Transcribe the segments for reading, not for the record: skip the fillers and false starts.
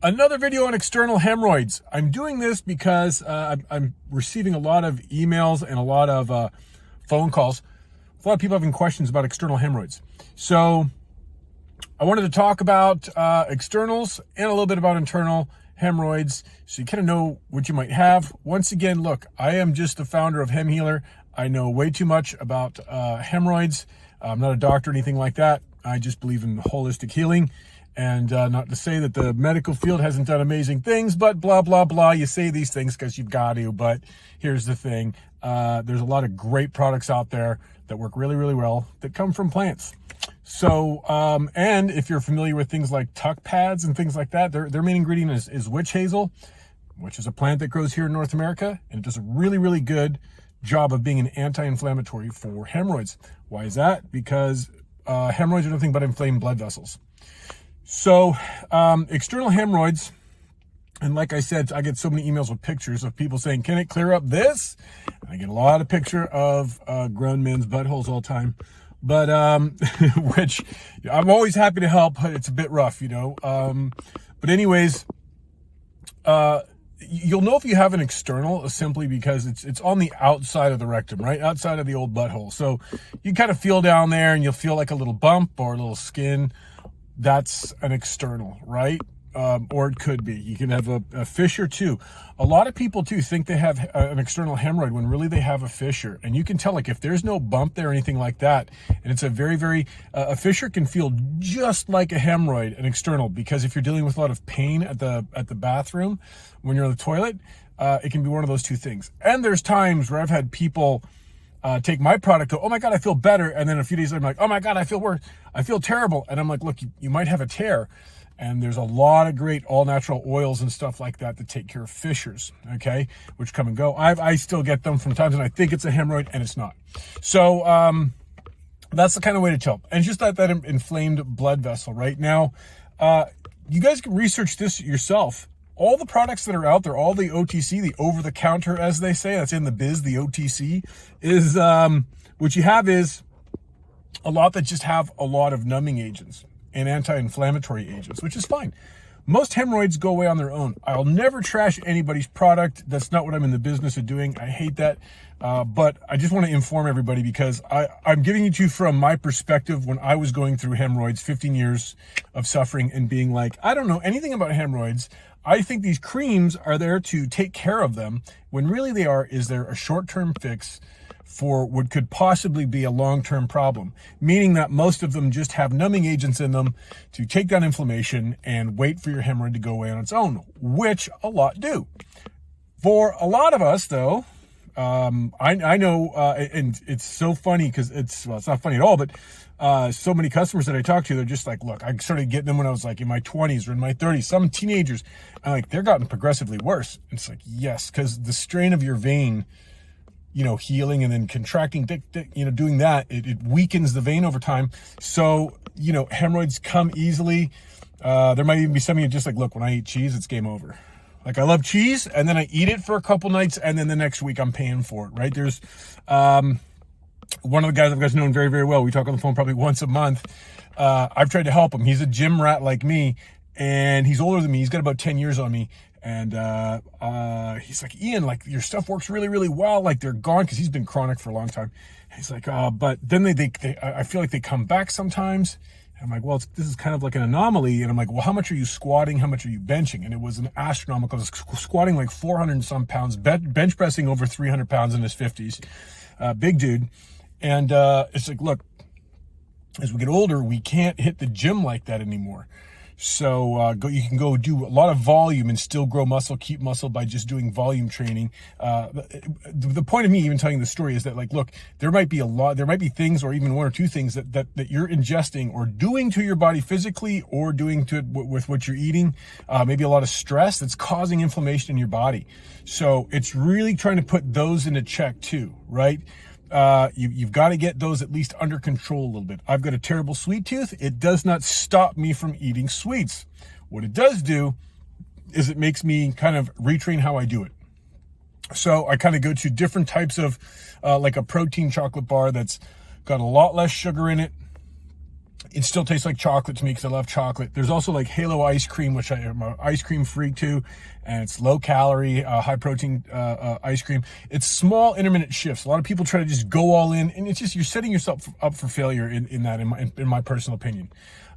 Another video on external hemorrhoids. I'm doing this because I'm receiving a lot of emails and a lot of phone calls. A lot of people having questions about external hemorrhoids. So I wanted to talk about externals and a little bit about internal hemorrhoids so you kind of know what you might have. Once again, look, I am just the founder of Hem Healer. I know way too much about hemorrhoids. I'm not a doctor or anything like that. I just believe in holistic healing. And not to say that the medical field hasn't done amazing things, but blah, blah, blah. You say these things because you've got to. But here's the thing. There's a lot of great products out there that work really, really well that come from plants. So, and if you're familiar with things like tuck pads and things like that, their main ingredient is witch hazel, which is a plant that grows here in North America. And it does a really, really good job of being an anti-inflammatory for hemorrhoids. Why is that? Because hemorrhoids are nothing but inflamed blood vessels. So external hemorrhoids, and like I said, I get so many emails with pictures of people saying, can it clear up this? I get a lot of picture of grown men's buttholes all the time, but which I'm always happy to help, but it's a bit rough, you know. But anyways, you'll know if you have an external simply because it's on the outside of the rectum, right? Outside of the old butthole. So you kind of feel down there and you'll feel like a little bump or a little skin. That's an external, right? Or it could be. You can have a fissure too. A lot of people too think they have an external hemorrhoid when really they have a fissure. And you can tell, like, if there's no bump there or anything like that, and it's a very, very, a fissure can feel just like a hemorrhoid, an external, because if you're dealing with a lot of pain at the bathroom when you're on the toilet, it can be one of those two things. And there's times where I've had people take my product, go, oh my God, I feel better. And then a few days later, I'm like, oh my God, I feel worse. I feel terrible. And I'm like, look, you might have a tear. And there's a lot of great all natural oils and stuff like that that take care of fissures, okay, which come and go. I still get them from times and I think it's a hemorrhoid and it's not. So that's the kind of way to tell. And it's just that inflamed blood vessel right now. You guys can research this yourself. All the products that are out there, all the OTC, the over-the-counter, as they say, that's in the biz, the OTC, is what you have is a lot that just have a lot of numbing agents and anti-inflammatory agents, which is fine. Most hemorrhoids go away on their own. I'll never trash anybody's product. That's not what I'm in the business of doing. I hate that. But I just want to inform everybody because I'm giving it to you from my perspective when I was going through hemorrhoids, 15 years of suffering and being like, I don't know anything about hemorrhoids. I think these creams are there to take care of them when really they're a short-term fix for what could possibly be a long-term problem, meaning that most of them just have numbing agents in them to take down inflammation and wait for your hemorrhoid to go away on its own, which a lot do. For a lot of us, though, I know, and it's so funny because it's not funny at all, but so many customers that I talk to, they're just like, look, I started getting them when I was like in my 20s or in my 30s, some teenagers, and like, they're gotten progressively worse. It's like, yes, because the strain of your vein, you know, healing and then contracting, you know, doing that, it weakens the vein over time. So, you know, hemorrhoids come easily. There might even be some of you just like, look, when I eat cheese, it's game over. Like, I love cheese, and then I eat it for a couple nights, and then the next week I'm paying for it, right? There's one of the guys I've guys known very, very well. We talk on the phone probably once a month. I've tried to help him. He's a gym rat like me, and he's older than me. He's got about 10 years on me. And he's like, Ian, like, your stuff works really, really well. Like, they're gone, because he's been chronic for a long time. And he's like, but then I feel like they come back sometimes. I'm like, well, this is kind of like an anomaly. And I'm like, well, how much are you squatting? How much are you benching? And it was an astronomical. I was squatting like 400 and some pounds, bench pressing over 300 pounds in his 50s. Big dude. And it's like, look, as we get older, we can't hit the gym like that anymore. So you can go do a lot of volume and still grow muscle, keep muscle by just doing volume training. The point of me even telling the story is that, like, look, there might be things, or even one or two things that you're ingesting or doing to your body physically, or doing to it with what you're eating. Maybe a lot of stress that's causing inflammation in your body. So it's really trying to put those into check too, right? You've got to get those at least under control a little bit. I've got a terrible sweet tooth. It does not stop me from eating sweets. What it does do is it makes me kind of retrain how I do it. So I kind of go to different types of, like a protein chocolate bar that's got a lot less sugar in it. It still tastes like chocolate to me because I love chocolate. There's also like Halo ice cream, which I'm an ice cream freak too, and it's low calorie, high protein ice cream. It's small intermittent shifts. A lot of people try to just go all in, and it's just, you're setting yourself up for failure in my personal opinion.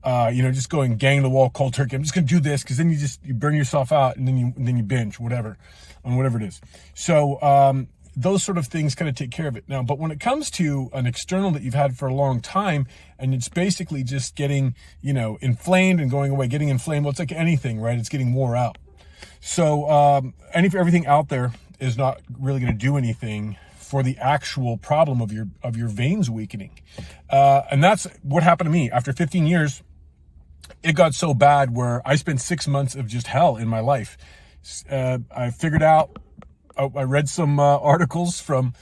Just going gang the wall cold turkey. I'm just gonna do this because then you burn yourself out, and then you binge whatever it is. So those sort of things kind of take care of it. Now, but when it comes to an external that you've had for a long time, and it's basically just getting, inflamed and going away, getting inflamed, well, it's like anything, right? It's getting wore out. So everything out there is not really going to do anything for the actual problem of your veins weakening. And that's what happened to me. After 15 years, it got so bad where I spent 6 months of just hell in my life. I figured out, I read some articles from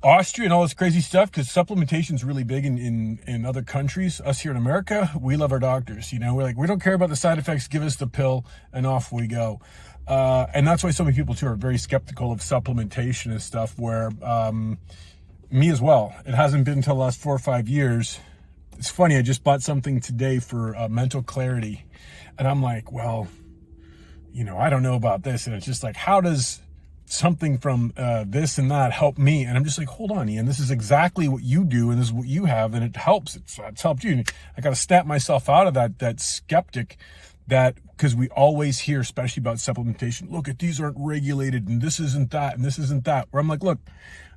Austria and all this crazy stuff, because supplementation is really big in other countries. Us here in America, we love our doctors. We're like, we don't care about the side effects. Give us the pill and off we go. And that's why so many people too are very skeptical of supplementation and stuff, where me as well. It hasn't been until the last 4 or 5 years. It's funny, I just bought something today for mental clarity, and I'm like, well, I don't know about this. And it's just like, how does something from this and that help me? And I'm just like, hold on, Ian, this is exactly what you do, and this is what you have, and it helps. It's helped you. I got to snap myself out of that skeptic, that because we always hear, especially about supplementation, look, at these aren't regulated, and this isn't that, and this isn't that. Where I'm like, look,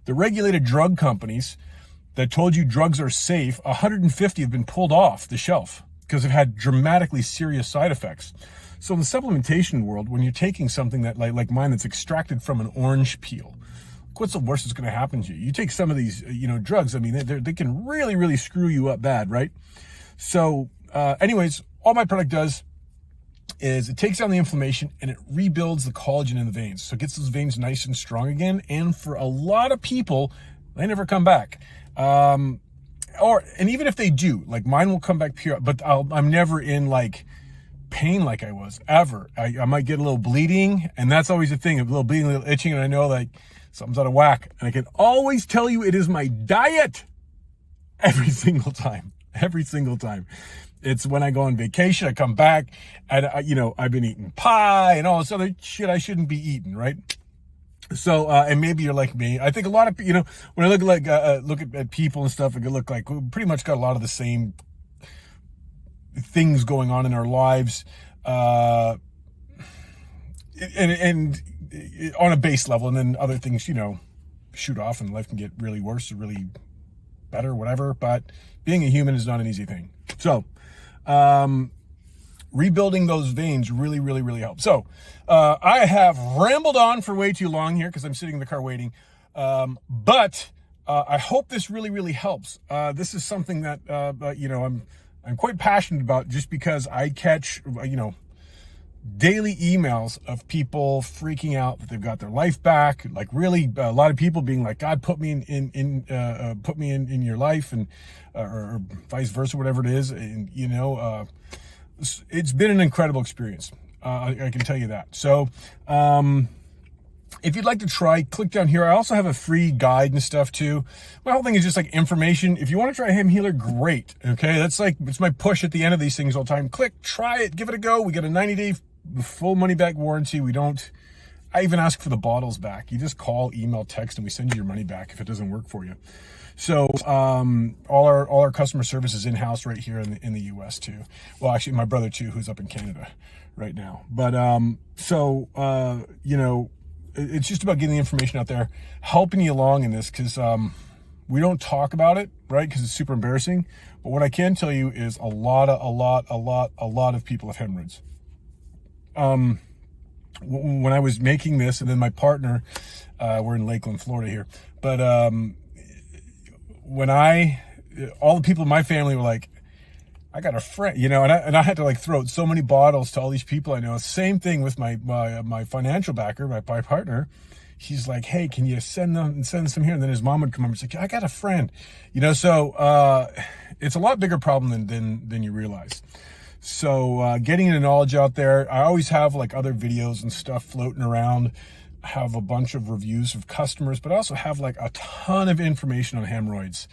the regulated drug companies that told you drugs are safe, 150 have been pulled off the shelf because they've had dramatically serious side effects. So in the supplementation world, when you're taking something that like mine that's extracted from an orange peel, what's the worst that's going to happen to you? You take some of these, drugs. I mean, they can really, really screw you up bad, right? So, anyways, all my product does is it takes down the inflammation and it rebuilds the collagen in the veins. So it gets those veins nice and strong again. And for a lot of people, they never come back. And even if they do, like mine will come back pure, but I'm never in like pain like I was ever. I might get a little bleeding, and that's always the thing, a little bleeding, a little itching, and I know like something's out of whack. And I can always tell you it is my diet every single time. It's when I go on vacation, I come back, and I've been eating pie and all this other shit I shouldn't be eating, right? So, and maybe you're like me. I think a lot of, when I look at people and stuff, it could look like we pretty much got a lot of the same things going on in our lives, and on a base level, and then other things, shoot off, and life can get really worse or really better, whatever. But being a human is not an easy thing. So, rebuilding those veins really, really, really helps. So, I have rambled on for way too long here because I'm sitting in the car waiting. But I hope this really, really helps. This is something that, I'm quite passionate about, just because I catch, daily emails of people freaking out that they've got their life back. Like really, a lot of people being like, God, put me in your life, and or vice versa, whatever it is. And it's been an incredible experience. I can tell you that. So, if you'd like to try, click down here. I also have a free guide and stuff too. My whole thing is just like information. If you want to try Hem Healer, great. Okay. It's my push at the end of these things all the time. Click, try it, give it a go. We get a 90-day full money back warranty. I even ask for the bottles back. You just call, email, text, and we send you your money back if it doesn't work for you. So, all our customer service is in-house right here in the US too. Well, actually my brother too, who's up in Canada right now. But, it's just about getting the information out there, helping you along in this, because we don't talk about it, right? Because it's super embarrassing. But what I can tell you is a lot of people have hemorrhoids. When I was making this, and then my partner, we're in Lakeland, Florida here, but when all the people in my family were like, I got a friend, and I had to like throw out so many bottles to all these people I know. Same thing with my financial backer, my partner. He's like, hey, can you send some here? And then his mom would come over and say, I got a friend, so it's a lot bigger problem than you realize. So getting the knowledge out there. I always have like other videos and stuff floating around. I have a bunch of reviews of customers, but I also have like a ton of information on hemorrhoids.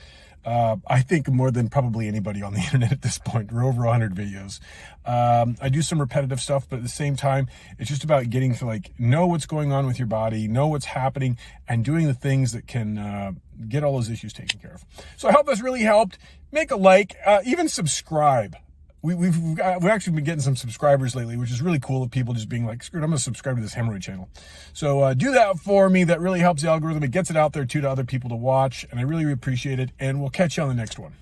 I think more than probably anybody on the internet at this point. We're over 100 videos. I do some repetitive stuff, but at the same time, it's just about getting to like know what's going on with your body, know what's happening, and doing the things that can get all those issues taken care of. So I hope this really helped. Make a like, even subscribe. We've actually been getting some subscribers lately, which is really cool of people just being like, screw it, I'm going to subscribe to this hemorrhoid channel. So do that for me. That really helps the algorithm. It gets it out there too to other people to watch, and I really appreciate it. And we'll catch you on the next one.